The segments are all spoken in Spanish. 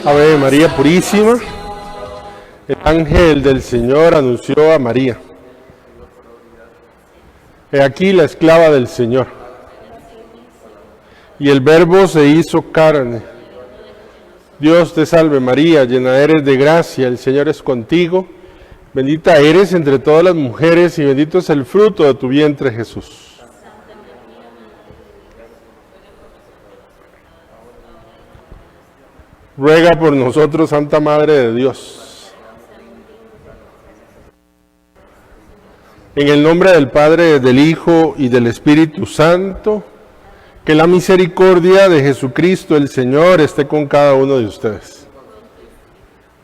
Ave María Purísima, el ángel del Señor anunció a María: He aquí la esclava del Señor. Y el Verbo se hizo carne. Dios te salve María, llena eres de gracia, el Señor es contigo. Bendita eres entre todas las mujeres y bendito es el fruto de tu vientre, Jesús. Ruega por nosotros, Santa Madre de Dios. En el nombre del Padre, del Hijo y del Espíritu Santo, que la misericordia de Jesucristo el Señor esté con cada uno de ustedes.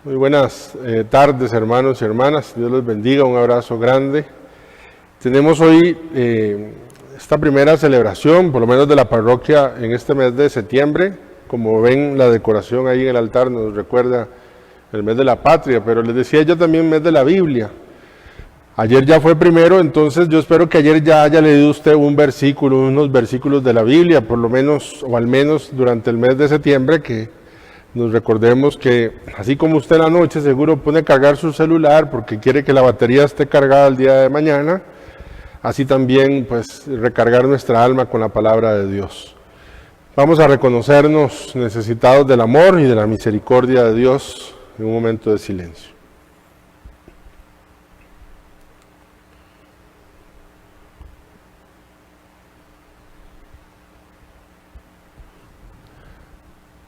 Muy buenas tardes, hermanos y hermanas. Dios los bendiga, un abrazo grande. Tenemos hoy esta primera celebración, por lo menos de la parroquia, en este mes de septiembre. Como ven, la decoración ahí en el altar nos recuerda el mes de la patria, pero les decía yo también mes de la Biblia. Ayer ya fue primero, entonces yo espero que ayer ya haya leído usted un versículo, unos versículos de la Biblia, por lo menos, o al menos durante el mes de septiembre, que nos recordemos que, así como usted en la noche seguro pone a cargar su celular porque quiere que la batería esté cargada el día de mañana, así también pues recargar nuestra alma con la palabra de Dios. Vamos a reconocernos necesitados del amor y de la misericordia de Dios en un momento de silencio.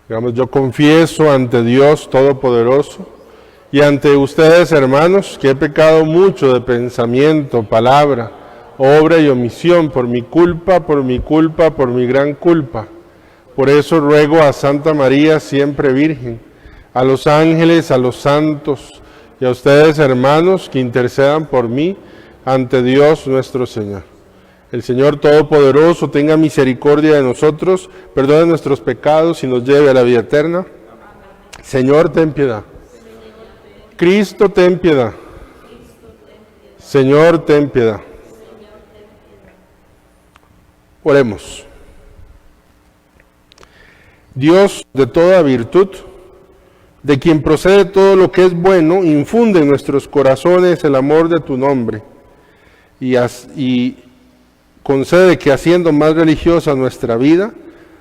Digamos, yo confieso ante Dios Todopoderoso y ante ustedes, hermanos, que he pecado mucho de pensamiento, palabra, obra y omisión, por mi culpa, por mi gran culpa. Por eso ruego a Santa María, siempre Virgen, a los ángeles, a los santos y a ustedes, hermanos, que intercedan por mí ante Dios nuestro Señor. El Señor Todopoderoso tenga misericordia de nosotros, perdone nuestros pecados y nos lleve a la vida eterna. Señor, ten piedad. Cristo, ten piedad. Señor, ten piedad. Oremos. Dios de toda virtud, de quien procede todo lo que es bueno, infunde en nuestros corazones el amor de tu nombre y concede que, haciendo más religiosa nuestra vida,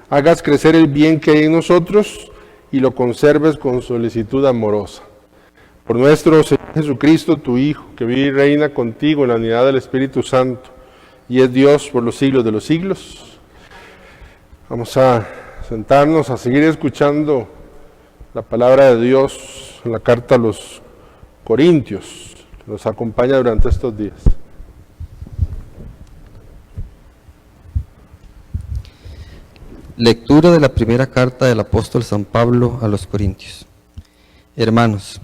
hagas crecer el bien que hay en nosotros y lo conserves con solicitud amorosa. Por nuestro Señor Jesucristo, tu Hijo, que vive y reina contigo en la unidad del Espíritu Santo y es Dios por los siglos de los siglos. Vamos a sentarnos a seguir escuchando la palabra de Dios en la carta a los Corintios, que nos acompaña durante estos días. Lectura de la primera carta del apóstol San Pablo a los Corintios. Hermanos,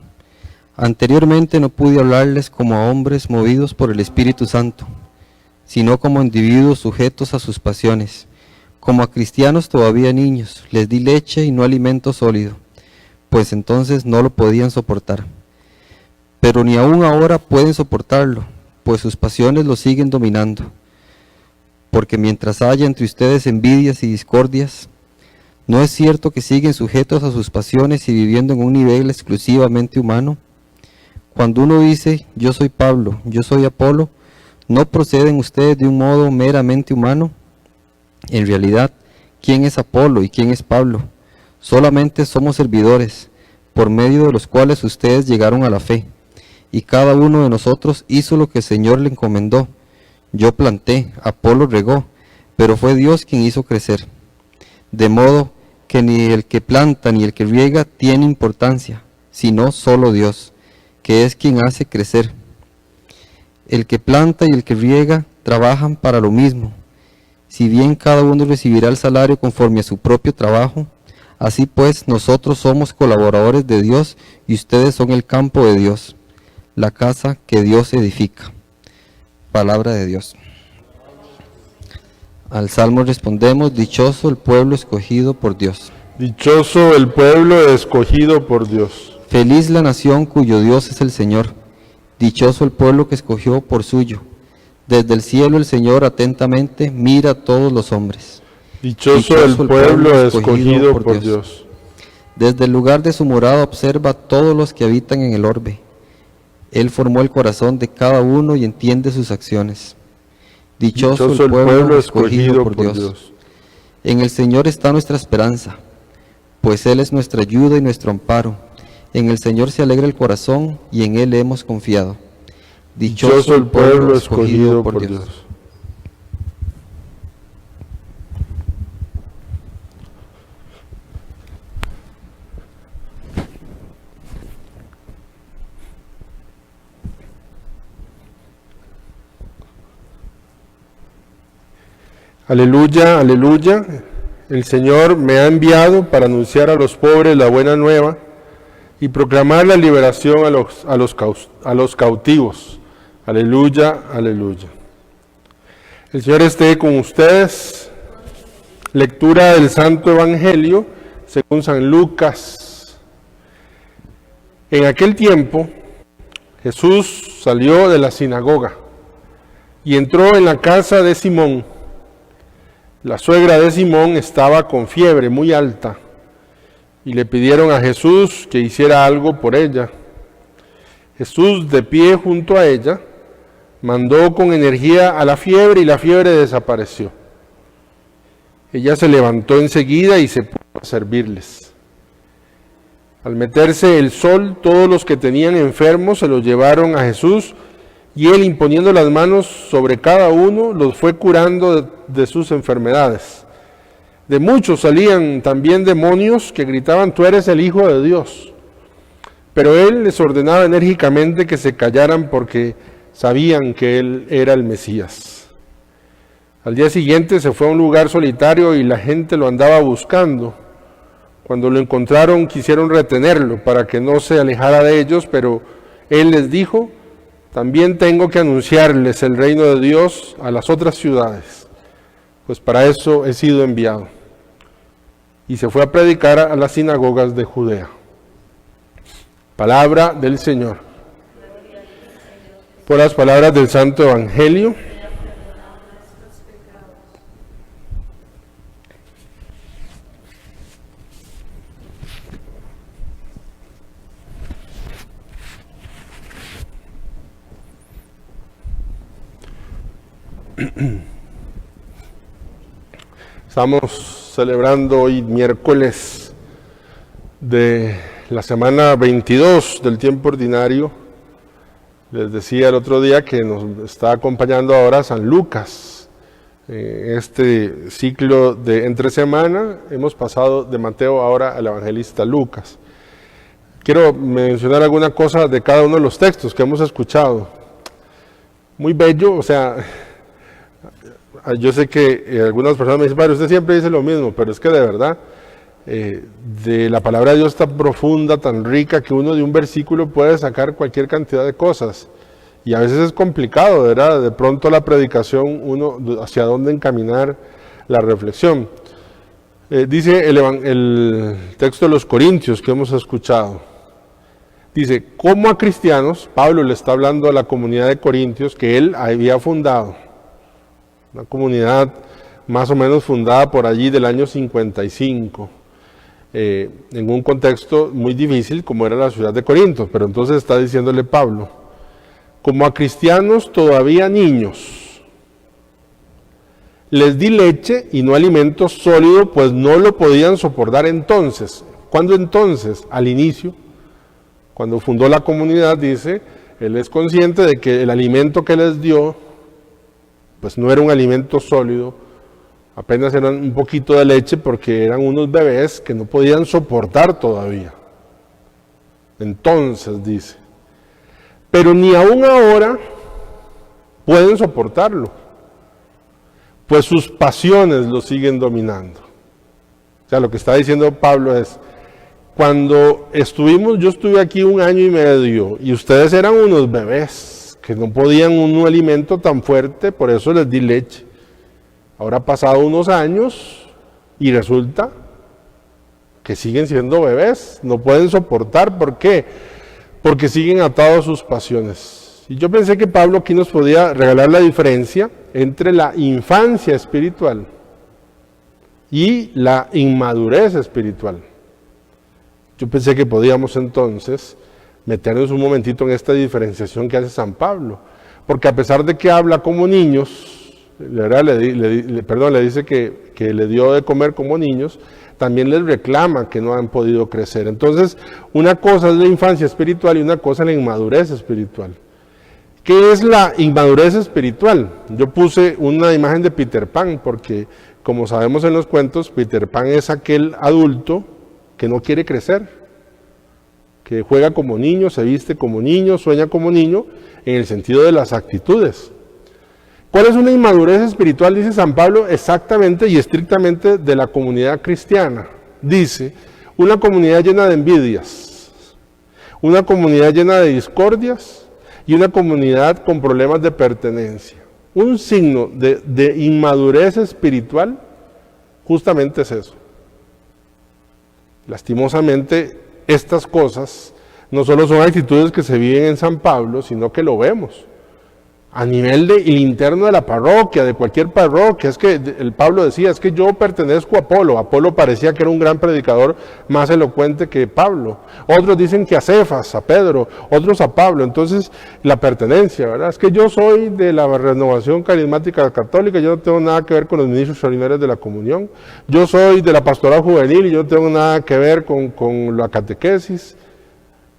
anteriormente no pude hablarles como a hombres movidos por el Espíritu Santo, sino como individuos sujetos a sus pasiones. Como a cristianos todavía niños, les di leche y no alimento sólido, pues entonces no lo podían soportar. Pero ni aún ahora pueden soportarlo, pues sus pasiones los siguen dominando. Porque mientras haya entre ustedes envidias y discordias, ¿no es cierto que siguen sujetos a sus pasiones y viviendo en un nivel exclusivamente humano? Cuando uno dice, yo soy Pablo, yo soy Apolo, ¿no proceden ustedes de un modo meramente humano? En realidad, ¿quién es Apolo y quién es Pablo? Solamente somos servidores, por medio de los cuales ustedes llegaron a la fe, y cada uno de nosotros hizo lo que el Señor le encomendó. Yo planté, Apolo regó, pero fue Dios quien hizo crecer. De modo que ni el que planta ni el que riega tiene importancia, sino solo Dios, que es quien hace crecer. El que planta y el que riega trabajan para lo mismo. Si bien cada uno recibirá el salario conforme a su propio trabajo, así pues nosotros somos colaboradores de Dios y ustedes son el campo de Dios, la casa que Dios edifica. Palabra de Dios. Al Salmo respondemos, dichoso el pueblo escogido por Dios. Dichoso el pueblo escogido por Dios. Feliz la nación cuyo Dios es el Señor. Dichoso el pueblo que escogió por suyo. Desde el cielo el Señor atentamente mira a todos los hombres. Dichoso el pueblo escogido por Dios. Desde el lugar de su morada observa a todos los que habitan en el orbe. Él formó el corazón de cada uno y entiende sus acciones. Dichoso el pueblo escogido por Dios. En el Señor está nuestra esperanza, pues Él es nuestra ayuda y nuestro amparo. En el Señor se alegra el corazón y en Él hemos confiado. Dichoso el pueblo escogido por Dios. Aleluya, aleluya. El Señor me ha enviado para anunciar a los pobres la buena nueva y proclamar la liberación a los cautivos. Aleluya, aleluya. El Señor esté con ustedes. Lectura del Santo Evangelio según San Lucas. En aquel tiempo, Jesús salió de la sinagoga y entró en la casa de Simón. La suegra de Simón estaba con fiebre muy alta y le pidieron a Jesús que hiciera algo por ella. Jesús, de pie junto a ella, mandó con energía a la fiebre y la fiebre desapareció. Ella se levantó enseguida y se puso a servirles. Al meterse el sol, todos los que tenían enfermos se los llevaron a Jesús y él, imponiendo las manos sobre cada uno, los fue curando de sus enfermedades. De muchos salían también demonios que gritaban: tú eres el Hijo de Dios. Pero él les ordenaba enérgicamente que se callaran porque sabían que él era el Mesías. Al día siguiente se fue a un lugar solitario y la gente lo andaba buscando. Cuando lo encontraron quisieron retenerlo para que no se alejara de ellos, pero él les dijo: también tengo que anunciarles el reino de Dios a las otras ciudades, pues para eso he sido enviado. Y se fue a predicar a las sinagogas de Judea. Palabra del Señor. Por las palabras del Santo Evangelio. Estamos celebrando hoy miércoles de la semana 22 del tiempo ordinario. Les decía el otro día que nos está acompañando ahora San Lucas. Este ciclo de entre semana hemos pasado de Mateo ahora al evangelista Lucas. Quiero mencionar alguna cosa de cada uno de los textos que hemos escuchado. Muy bello, o sea, yo sé que algunas personas me dicen: padre, usted siempre dice lo mismo, pero es que de verdad, de la palabra de Dios tan profunda, tan rica, que uno de un versículo puede sacar cualquier cantidad de cosas. Y a veces es complicado, ¿verdad? De pronto la predicación, uno hacia dónde encaminar la reflexión. Dice el texto de los Corintios que hemos escuchado. Dice: como a cristianos, Pablo le está hablando a la comunidad de Corintios que él había fundado. Una comunidad más o menos fundada por allí del año 55, en un contexto muy difícil como era la ciudad de Corinto. Pero entonces está diciéndole Pablo: como a cristianos todavía niños, les di leche y no alimento sólido, pues no lo podían soportar entonces. ¿Cuándo entonces? Al inicio, cuando fundó la comunidad, dice, él es consciente de que el alimento que les dio pues no era un alimento sólido, apenas eran un poquito de leche porque eran unos bebés que no podían soportar todavía. Entonces dice, pero ni aún ahora pueden soportarlo, pues sus pasiones lo siguen dominando. O sea, lo que está diciendo Pablo es: cuando yo estuve aquí 1 año y medio y ustedes eran unos bebés que no podían un alimento tan fuerte, por eso les di leche. Ahora han pasado unos años y resulta que siguen siendo bebés, no pueden soportar. ¿Por qué? Porque siguen atados a sus pasiones. Y yo pensé que Pablo aquí nos podía regalar la diferencia entre la infancia espiritual y la inmadurez espiritual. Yo pensé que podíamos entonces meternos un momentito en esta diferenciación que hace San Pablo, porque a pesar de que habla como niños, ¿verdad? Le dice que le dio de comer como niños, también les reclama que no han podido crecer. Entonces, una cosa es la infancia espiritual y una cosa es la inmadurez espiritual. ¿Qué es la inmadurez espiritual? Yo puse una imagen de Peter Pan, porque como sabemos en los cuentos, Peter Pan es aquel adulto que no quiere crecer, que juega como niño, se viste como niño, sueña como niño, en el sentido de las actitudes. ¿Cuál es una inmadurez espiritual? Dice San Pablo exactamente y estrictamente de la comunidad cristiana. Dice, una comunidad llena de envidias, una comunidad llena de discordias y una comunidad con problemas de pertenencia. Un signo de inmadurez espiritual justamente es eso. Lastimosamente, estas cosas no solo son actitudes que se viven en San Pablo, sino que lo vemos a nivel del interno de la parroquia, de cualquier parroquia. Es que el Pablo decía, es que yo pertenezco a Apolo. Apolo parecía que era un gran predicador, más elocuente que Pablo. Otros dicen que a Cefas, a Pedro, otros a Pablo. Entonces, la pertenencia, ¿verdad? Es que yo soy de la Renovación Carismática Católica, yo no tengo nada que ver con los ministros ordinarios de la comunión. Yo soy de la pastoral juvenil y yo no tengo nada que ver con la catequesis.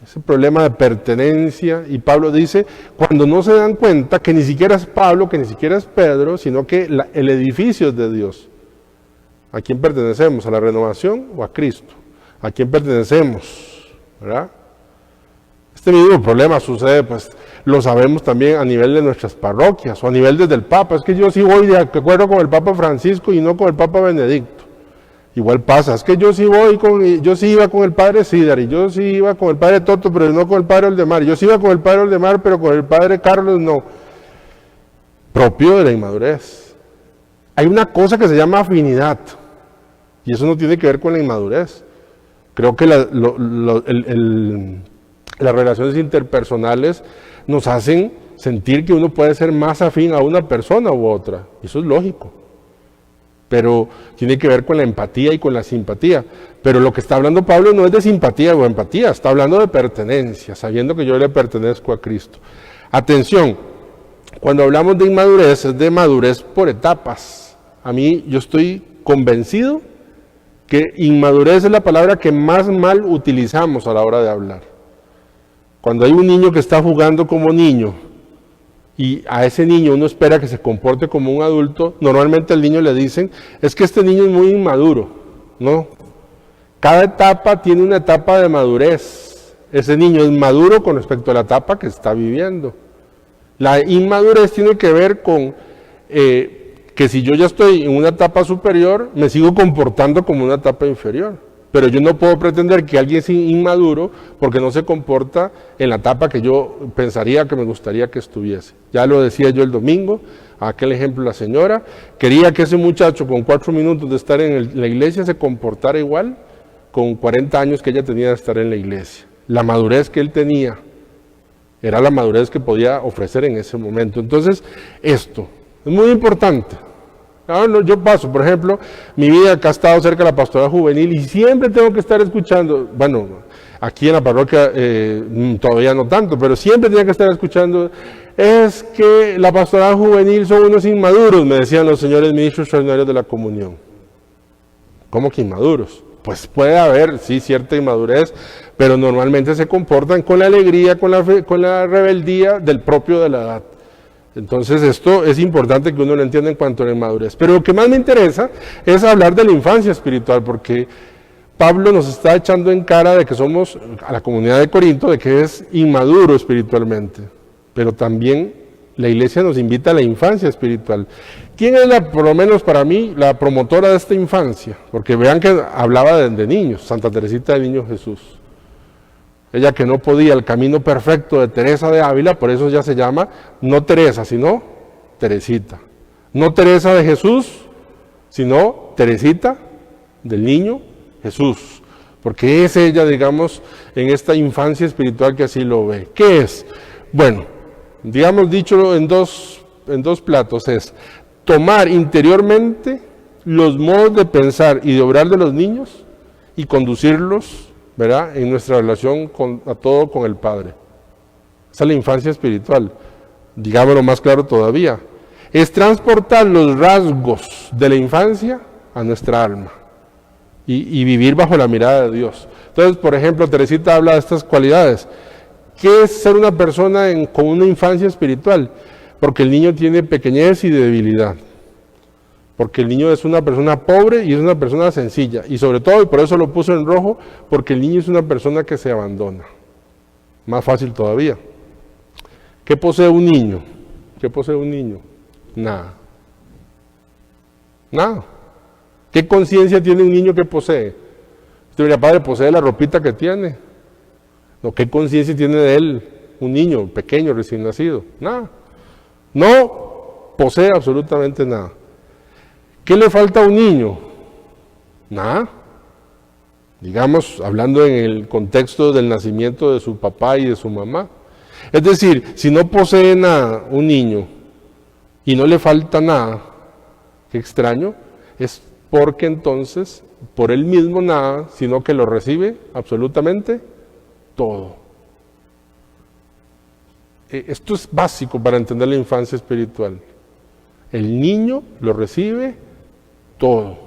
Ese problema de pertenencia, y Pablo dice, cuando no se dan cuenta que ni siquiera es Pablo, que ni siquiera es Pedro, sino que el edificio es de Dios. ¿A quién pertenecemos? ¿A la renovación o a Cristo? ¿A quién pertenecemos? ¿Verdad? Este mismo problema sucede, pues, lo sabemos también a nivel de nuestras parroquias, o a nivel desde el Papa. Es que yo sí voy de acuerdo con el Papa Francisco y no con el Papa Benedicto. Igual pasa, es que yo sí iba con el padre Sidar, y yo sí iba con el padre Toto, pero no con el padre Oldemar. Yo sí iba con el padre Oldemar, pero con el padre Carlos no. Propio de la inmadurez. Hay una cosa que se llama afinidad, y eso no tiene que ver con la inmadurez. Creo que las relaciones interpersonales nos hacen sentir que uno puede ser más afín a una persona u otra, y eso es lógico. Pero tiene que ver con la empatía y con la simpatía. Pero lo que está hablando Pablo no es de simpatía o empatía, está hablando de pertenencia, sabiendo que yo le pertenezco a Cristo. Atención, cuando hablamos de inmadurez, es de madurez por etapas. Yo estoy convencido que inmadurez es la palabra que más mal utilizamos a la hora de hablar. Cuando hay un niño que está jugando como niño, y a ese niño uno espera que se comporte como un adulto, normalmente al niño le dicen, es que este niño es muy inmaduro. No, cada etapa tiene una etapa de madurez. Ese niño es maduro con respecto a la etapa que está viviendo. La inmadurez tiene que ver con que si yo ya estoy en una etapa superior, me sigo comportando como una etapa inferior. Pero yo no puedo pretender que alguien es inmaduro porque no se comporta en la etapa que yo pensaría que me gustaría que estuviese. Ya lo decía yo el domingo, aquel ejemplo la señora, quería que ese muchacho con 4 minutos de estar en la iglesia se comportara igual con 40 años que ella tenía de estar en la iglesia. La madurez que él tenía era la madurez que podía ofrecer en ese momento. Entonces, esto es muy importante. Yo paso, por ejemplo, mi vida acá ha estado cerca de la pastoral juvenil y siempre tengo que estar escuchando, bueno, aquí en la parroquia todavía no tanto, pero siempre tenía que estar escuchando, es que la pastoral juvenil son unos inmaduros, me decían los señores ministros ordinarios de la comunión. ¿Cómo que inmaduros? Pues puede haber, sí, cierta inmadurez, pero normalmente se comportan con la alegría, con la rebeldía del propio de la edad. Entonces esto es importante que uno lo entienda en cuanto a la inmadurez. Pero lo que más me interesa es hablar de la infancia espiritual, porque Pablo nos está echando en cara de que somos, a la comunidad de Corinto, de que es inmaduro espiritualmente. Pero también la iglesia nos invita a la infancia espiritual. ¿Quién es, por lo menos para mí, la promotora de esta infancia? Porque vean que hablaba de niños, Santa Teresita del Niño Jesús. Ella que no podía, el camino perfecto de Teresa de Ávila, por eso ya se llama no Teresa, sino Teresita. No Teresa de Jesús, sino Teresita del Niño Jesús. Porque es ella, digamos, en esta infancia espiritual que así lo ve. ¿Qué es? Bueno, digamos dicho en dos platos, es tomar interiormente los modos de pensar y de obrar de los niños y conducirlos ¿verdad? En nuestra relación a todo con el Padre. Esa es la infancia espiritual. Digámoslo más claro todavía. Es transportar los rasgos de la infancia a nuestra alma y vivir bajo la mirada de Dios. Entonces, por ejemplo, Teresita habla de estas cualidades. ¿Qué es ser una persona con una infancia espiritual? Porque el niño tiene pequeñez y debilidad. Porque el niño es una persona pobre y es una persona sencilla. Y sobre todo, y por eso lo puso en rojo, porque el niño es una persona que se abandona. Más fácil todavía. ¿Qué posee un niño? ¿Qué posee un niño? Nada. Nada. ¿Qué conciencia tiene un niño que posee? Usted diría, padre, posee la ropita que tiene. No, ¿qué conciencia tiene de él un niño pequeño, recién nacido? Nada. No posee absolutamente nada. ¿Qué le falta a un niño? Nada. Digamos, hablando en el contexto del nacimiento de su papá y de su mamá. Es decir, si no posee nada un niño y no le falta nada, qué extraño, es porque entonces, por él mismo nada, sino que lo recibe absolutamente todo. Esto es básico para entender la infancia espiritual. El niño lo recibe todo.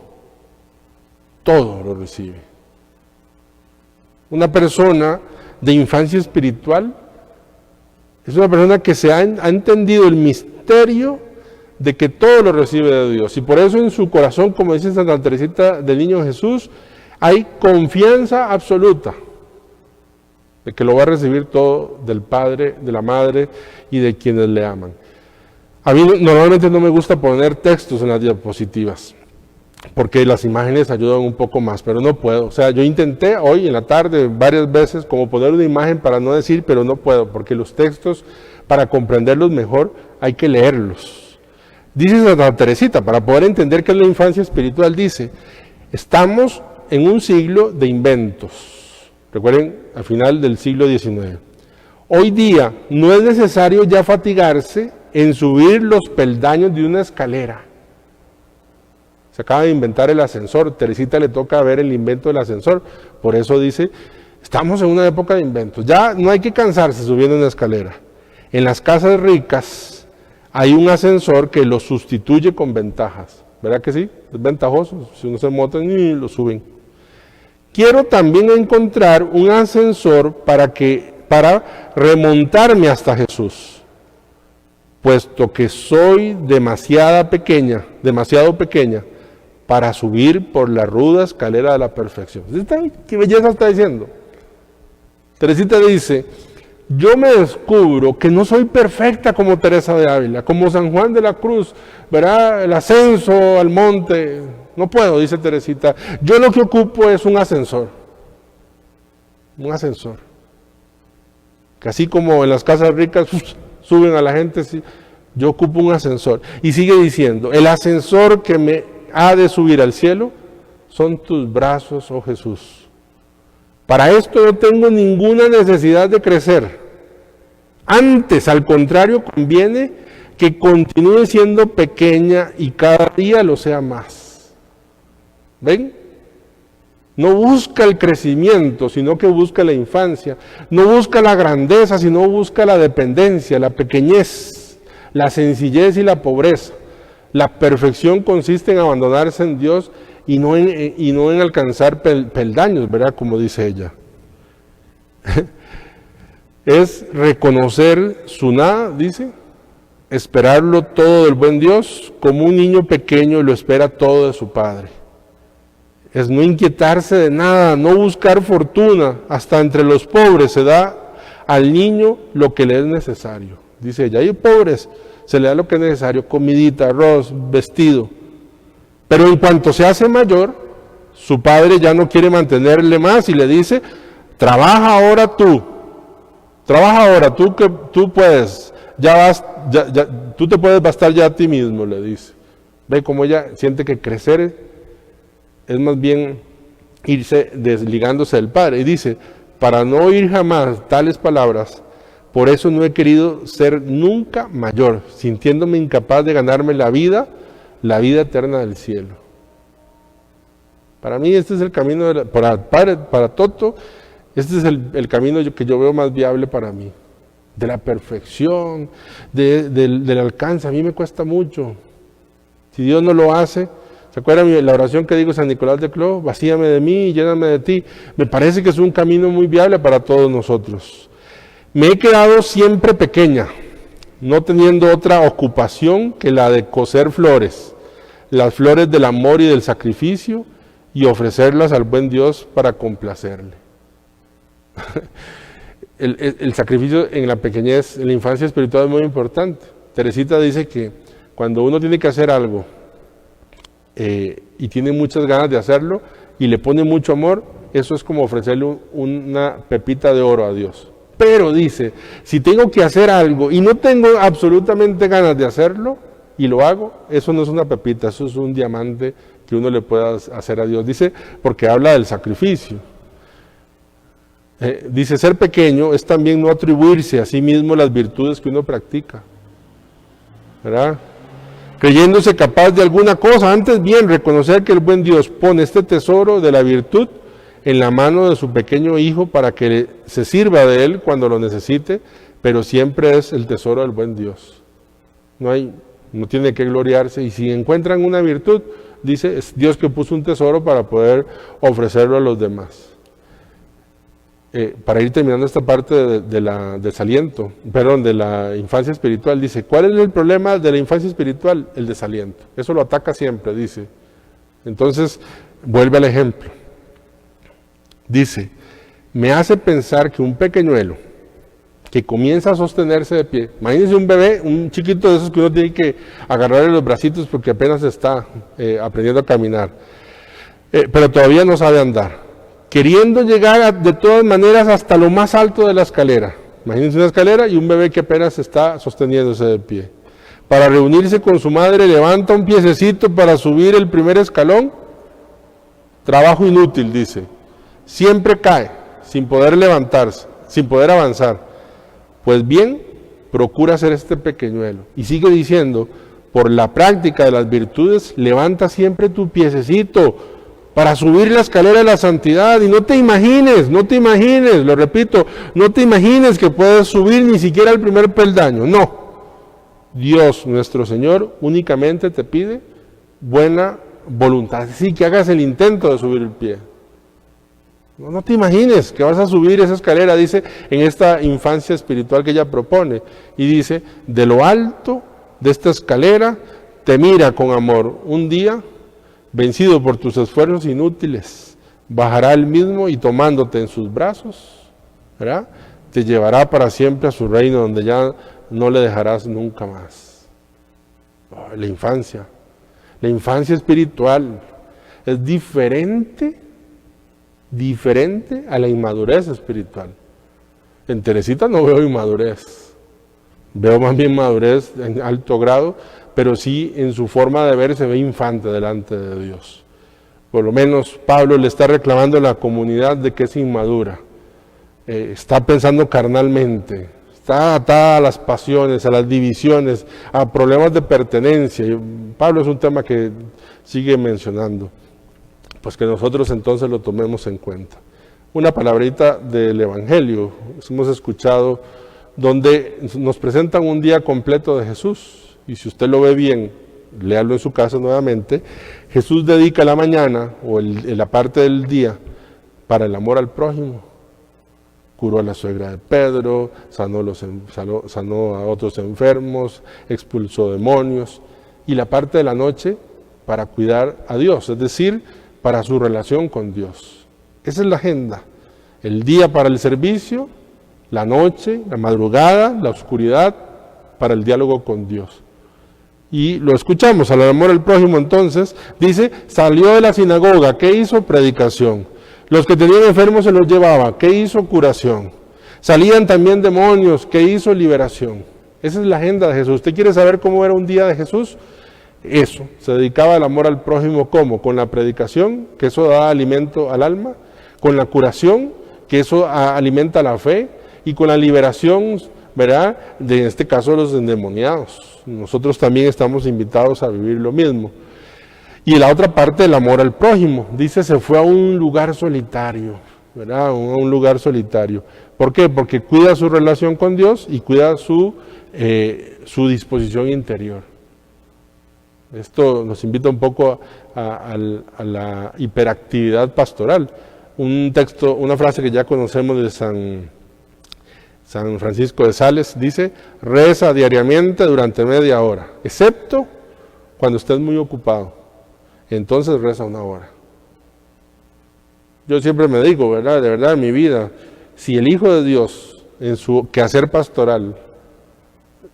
Todo lo recibe. Una persona de infancia espiritual es una persona que ha entendido el misterio de que todo lo recibe de Dios. Y por eso en su corazón, como dice Santa Teresita del Niño Jesús, hay confianza absoluta de que lo va a recibir todo del Padre, de la Madre y de quienes le aman. A mí normalmente no me gusta poner textos en las diapositivas, porque las imágenes ayudan un poco más, pero no puedo. O sea, yo intenté hoy en la tarde varias veces como poner una imagen para no decir, pero no puedo, porque los textos, para comprenderlos mejor, hay que leerlos. Dice Santa Teresita, para poder entender qué es la infancia espiritual, dice, estamos en un siglo de inventos. Recuerden, al final del siglo XIX. Hoy día no es necesario ya fatigarse en subir los peldaños de una escalera. Se acaba de inventar el ascensor. Teresita le toca ver el invento del ascensor. Por eso dice, estamos en una época de inventos. Ya no hay que cansarse subiendo una escalera. En las casas ricas hay un ascensor que lo sustituye con ventajas. ¿Verdad que sí? Es ventajoso. Si uno se monta y lo suben. Quiero también encontrar un ascensor para remontarme hasta Jesús, puesto que soy demasiado pequeña para subir por la ruda escalera de la perfección. ¿Qué belleza está diciendo? Teresita dice, yo me descubro que no soy perfecta como Teresa de Ávila, como San Juan de la Cruz, ¿verdad? El ascenso al monte, no puedo, dice Teresita. Yo lo que ocupo es un ascensor. Un ascensor. Que así como en las casas ricas suben a la gente, sí, yo ocupo un ascensor. Y sigue diciendo, el ascensor que me ha de subir al cielo son tus brazos, oh Jesús. Para esto no tengo ninguna necesidad de crecer. Antes, al contrario, conviene que continúe siendo pequeña y cada día lo sea más. ¿Ven? No busca el crecimiento, sino que busca la infancia. No busca la grandeza, sino busca la dependencia, la pequeñez, la sencillez y la pobreza. La perfección consiste en abandonarse en Dios y no en alcanzar peldaños, ¿verdad? Como dice ella. Es reconocer su nada, dice, esperarlo todo del buen Dios, como un niño pequeño lo espera todo de su Padre. Es no inquietarse de nada, no buscar fortuna, hasta entre los pobres se da al niño lo que le es necesario. Dice ella, hay pobres, se le da lo que es necesario, comidita, arroz, vestido. Pero en cuanto se hace mayor, su padre ya no quiere mantenerle más y le dice, trabaja ahora tú que tú puedes, tú te puedes bastar ya a ti mismo, le dice. Ve cómo ella siente que crecer es más bien irse desligándose del Padre. Y dice, para no oír jamás tales palabras, por eso no he querido ser nunca mayor, sintiéndome incapaz de ganarme la vida eterna del cielo. Para mí este es el camino, para Toto, Este es el camino que yo veo más viable para mí. De la perfección, del alcance. A mí me cuesta mucho. Si Dios no lo hace, ¿se acuerdan la oración que digo San Nicolás de Cló? Vacíame de mí y lléname de ti. Me parece que es un camino muy viable para todos nosotros. Me he quedado siempre pequeña, no teniendo otra ocupación que la de coser flores, las flores del amor y del sacrificio, y ofrecerlas al buen Dios para complacerle. El sacrificio en la pequeñez, en la infancia espiritual es muy importante. Teresita dice que cuando uno tiene que hacer algo y tiene muchas ganas de hacerlo y le pone mucho amor, eso es como ofrecerle una pepita de oro a Dios. Pero dice, si tengo que hacer algo y no tengo absolutamente ganas de hacerlo y lo hago, eso no es una pepita, eso es un diamante que uno le pueda hacer a Dios. Dice, porque habla del sacrificio. Dice, ser pequeño es también no atribuirse a sí mismo las virtudes que uno practica, ¿verdad? Creyéndose capaz de alguna cosa, antes bien reconocer que el buen Dios pone este tesoro de la virtud en la mano de su pequeño hijo para que se sirva de él cuando lo necesite, pero siempre es el tesoro del buen Dios. No tiene que gloriarse, y si encuentran una virtud, dice, es Dios que puso un tesoro para poder ofrecerlo a los demás. Para ir terminando esta parte de la infancia espiritual, dice, ¿cuál es el problema de la infancia espiritual? El desaliento. Eso lo ataca siempre, dice. Entonces, vuelve al ejemplo. Dice, me hace pensar que un pequeñuelo que comienza a sostenerse de pie, imagínense un bebé, un chiquito de esos que uno tiene que agarrarle los bracitos porque apenas está aprendiendo a caminar, pero todavía no sabe andar, queriendo llegar de todas maneras hasta lo más alto de la escalera. Imagínense una escalera y un bebé que apenas está sosteniéndose de pie. Para reunirse con su madre, levanta un piececito para subir el primer escalón. Trabajo inútil, dice. Siempre cae, sin poder levantarse, sin poder avanzar. Pues bien, procura ser este pequeñuelo. Y sigue diciendo, por la práctica de las virtudes, levanta siempre tu piececito para subir la escalera de la santidad. Y no te imagines, lo repito, no te imagines que puedes subir ni siquiera el primer peldaño. No. Dios, nuestro Señor, únicamente te pide buena voluntad. Sí, que hagas el intento de subir el pie. No te imagines que vas a subir esa escalera, dice, en esta infancia espiritual que ella propone. Y dice, de lo alto de esta escalera, te mira con amor. Un día, vencido por tus esfuerzos inútiles, bajará él mismo y tomándote en sus brazos, ¿verdad?, te llevará para siempre a su reino, donde ya no le dejarás nunca más. La infancia espiritual es diferente a la inmadurez espiritual. En Teresita no veo inmadurez, veo más bien madurez en alto grado, pero sí en su forma de ver se ve infante delante de Dios. Por lo menos Pablo le está reclamando a la comunidad de que es inmadura, está pensando carnalmente, está atada a las pasiones, a las divisiones, a problemas de pertenencia. Pablo es un tema que sigue mencionando. Pues que nosotros entonces lo tomemos en cuenta. Una palabrita del Evangelio, hemos escuchado, donde nos presentan un día completo de Jesús, y si usted lo ve bien, léalo en su casa nuevamente. Jesús dedica la mañana, o la parte del día, para el amor al prójimo. Curó a la suegra de Pedro, sanó a otros enfermos, expulsó demonios, y la parte de la noche para cuidar a Dios, es decir, para su relación con Dios. Esa es la agenda. El día para el servicio, la noche, la madrugada, la oscuridad, para el diálogo con Dios. Y lo escuchamos, al amor al prójimo entonces, dice, salió de la sinagoga, ¿qué hizo? Predicación. Los que tenían enfermos se los llevaba, ¿qué hizo? Curación. Salían también demonios, ¿qué hizo? Liberación. Esa es la agenda de Jesús. ¿Usted quiere saber cómo era un día de Jesús? Eso, se dedicaba al amor al prójimo, ¿cómo? Con la predicación, que eso da alimento al alma, con la curación, que eso alimenta la fe, y con la liberación, ¿verdad?, en este caso los endemoniados. Nosotros también estamos invitados a vivir lo mismo. Y la otra parte, el amor al prójimo, dice, se fue a un lugar solitario. ¿verdad? A un lugar solitario. ¿Por qué? Porque cuida su relación con Dios y cuida su disposición interior. Esto nos invita un poco a la hiperactividad pastoral. Un texto, una frase que ya conocemos de San Francisco de Sales dice: reza diariamente durante media hora, excepto cuando estés muy ocupado. Entonces reza 1 hora. Yo siempre me digo, ¿verdad? De verdad, en mi vida, si el Hijo de Dios, en su quehacer pastoral,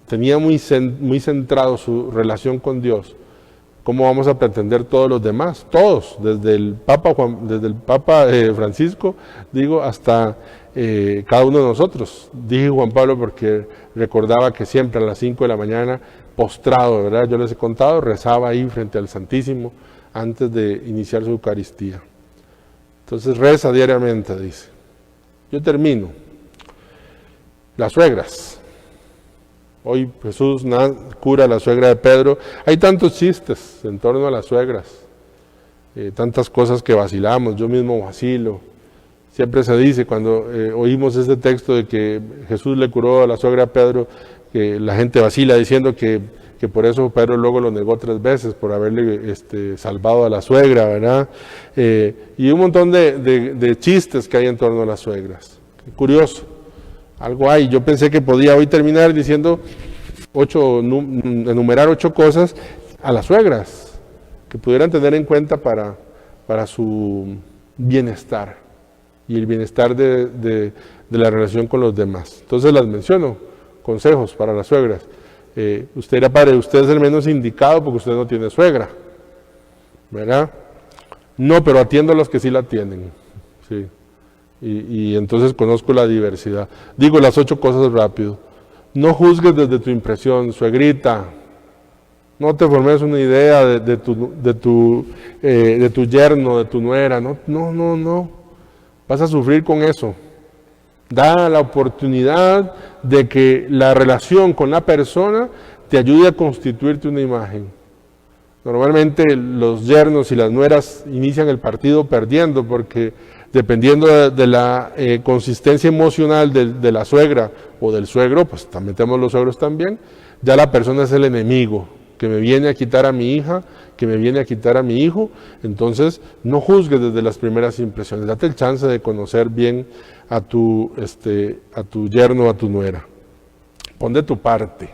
tenía muy centrado su relación con Dios, ¿cómo vamos a pretender todos los demás? Todos, desde el Papa Francisco, digo, hasta cada uno de nosotros. Dije Juan Pablo porque recordaba que siempre a las 5 de la mañana, postrado, ¿verdad? Yo les he contado, rezaba ahí frente al Santísimo antes de iniciar su Eucaristía. Entonces reza diariamente, dice. Yo termino. Las suegras. Hoy Jesús cura a la suegra de Pedro. Hay tantos chistes en torno a las suegras, tantas cosas que vacilamos, yo mismo vacilo. Siempre se dice cuando oímos este texto de que Jesús le curó a la suegra de Pedro, que la gente vacila diciendo que por eso Pedro luego lo negó 3 veces, por haberle salvado a la suegra, ¿verdad? Y un montón de chistes que hay en torno a las suegras. Qué curioso. Algo hay. Yo pensé que podía hoy terminar diciendo enumerar 8 cosas a las suegras que pudieran tener en cuenta para su bienestar y el bienestar de la relación con los demás. Entonces las menciono, consejos para las suegras. Usted era padre, usted es el menos indicado porque usted no tiene suegra, ¿verdad? No, pero atiendo a los que sí la tienen, sí. Y entonces conozco la diversidad. Digo las 8 cosas rápido. No juzgues desde tu impresión, suegrita. No te formes una idea de tu yerno, de tu nuera. No. Vas a sufrir con eso. Da la oportunidad de que la relación con la persona te ayude a constituirte una imagen. Normalmente los yernos y las nueras inician el partido perdiendo porque dependiendo de la consistencia emocional de la suegra o del suegro, pues metemos los suegros también, ya la persona es el enemigo, que me viene a quitar a mi hija, que me viene a quitar a mi hijo. Entonces no juzgues desde las primeras impresiones, date el chance de conocer bien a tu yerno o a tu nuera. Pon de tu parte.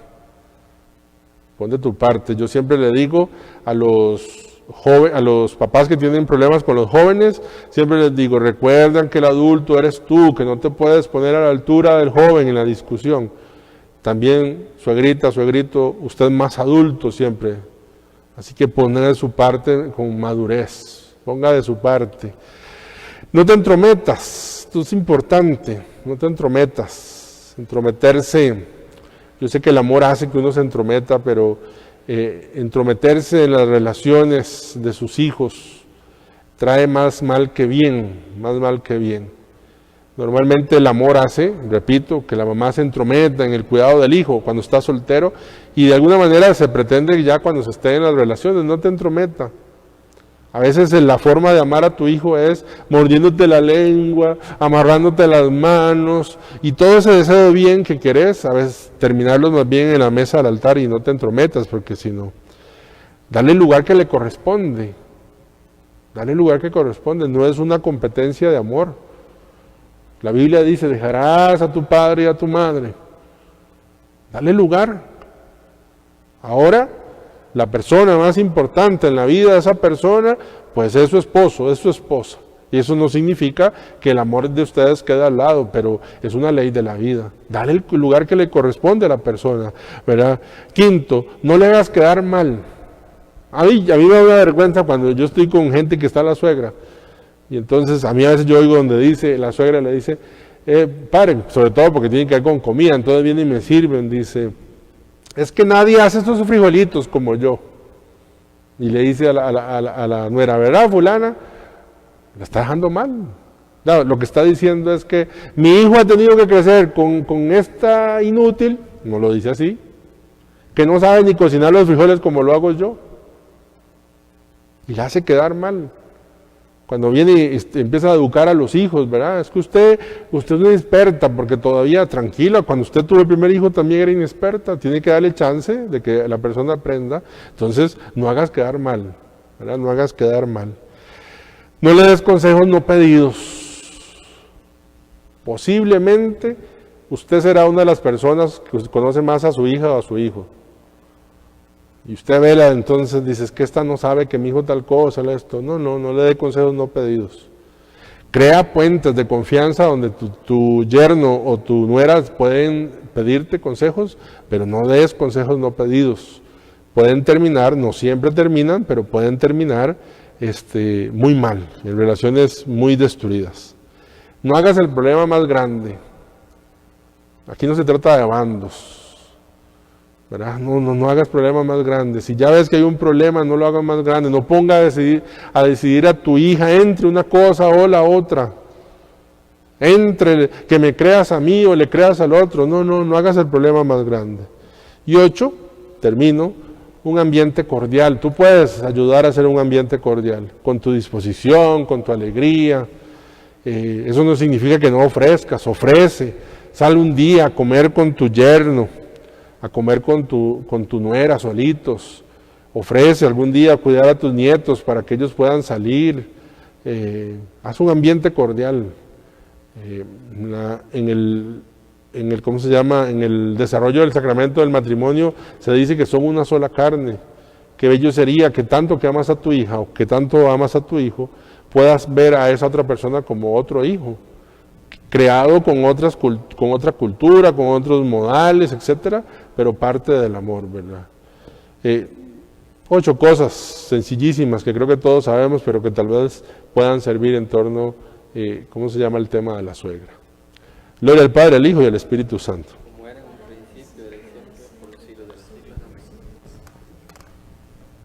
Yo siempre le digo a los papás que tienen problemas con los jóvenes, siempre les digo, recuerdan que el adulto eres tú, que no te puedes poner a la altura del joven en la discusión. También, suegrita, suegrito, usted es más adulto siempre, así que ponga de su parte con madurez, ponga de su parte. No te entrometas, esto es importante, no te entrometas, entrometerse. Yo sé que el amor hace que uno se entrometa, pero entrometerse en las relaciones de sus hijos trae más mal que bien, Normalmente el amor hace, repito, que la mamá se entrometa en el cuidado del hijo cuando está soltero y de alguna manera se pretende que ya cuando se esté en las relaciones no te entrometa. A veces la forma de amar a tu hijo es mordiéndote la lengua, amarrándote las manos y todo ese deseo de bien que querés, a veces terminarlos más bien en la mesa del altar y no te entrometas, porque si no, dale el lugar que le corresponde. No es una competencia de amor. La Biblia dice, dejarás a tu padre y a tu madre. Dale lugar. Ahora, la persona más importante en la vida de esa persona, pues es su esposo, es su esposa. Y eso no significa que el amor de ustedes quede al lado, pero es una ley de la vida. Dale el lugar que le corresponde a la persona, ¿verdad? Quinto, no le hagas quedar mal. A mí me da vergüenza cuando yo estoy con gente que está a la suegra. Y entonces a mí a veces yo oigo donde dice, la suegra le dice, padre, sobre todo porque tiene que ver con comida, entonces vienen y me sirven, dice, es que nadie hace estos frijolitos como yo. Y le dice a la nuera, ¿verdad, fulana? La está dejando mal. No, lo que está diciendo es que mi hijo ha tenido que crecer con esta inútil, no lo dice así, que no sabe ni cocinar los frijoles como lo hago yo. Y la hace quedar mal. Cuando viene y empieza a educar a los hijos, ¿verdad? Es que usted es una experta, porque todavía, tranquila, cuando usted tuvo el primer hijo también era inexperta, tiene que darle chance de que la persona aprenda. Entonces, no hagas quedar mal, ¿verdad? No hagas quedar mal. No le des consejos no pedidos. Posiblemente, usted será una de las personas que conoce más a su hija o a su hijo. Y usted vela, entonces dices que esta no sabe que mi hijo tal cosa, esto. No le dé consejos no pedidos. Crea puentes de confianza donde tu yerno o tu nuera pueden pedirte consejos, pero no des consejos no pedidos. Pueden terminar, no siempre terminan, pero pueden terminar muy mal, en relaciones muy destruidas. No hagas el problema más grande. Aquí no se trata de bandos. ¿Verdad? No hagas problemas más grandes. Si ya ves que hay un problema, no lo hagas más grande. No ponga a decidir a tu hija entre una cosa o la otra. Entre que me creas a mí o le creas al otro. No hagas el problema más grande. Y 8, termino, un ambiente cordial. Tú puedes ayudar a hacer un ambiente cordial, con tu disposición, con tu alegría. Eso no significa que no ofrezcas, ofrece. Sal un día a comer con tu yerno, a comer con tu nuera solitos. Ofrece algún día a cuidar a tus nietos para que ellos puedan salir. Haz un ambiente cordial. En el desarrollo del sacramento del matrimonio se dice que son una sola carne. Qué bello sería que tanto que amas a tu hija o que tanto amas a tu hijo, puedas ver a esa otra persona como otro hijo, creado con otra cultura, con otros modales, etcétera, pero parte del amor, ¿verdad? 8 cosas sencillísimas que creo que todos sabemos, pero que tal vez puedan servir en torno, ¿cómo se llama el tema de la suegra? Gloria al Padre, al Hijo y al Espíritu Santo. Como era en un principio, era siempre, por los siglos de los siglos. Amén.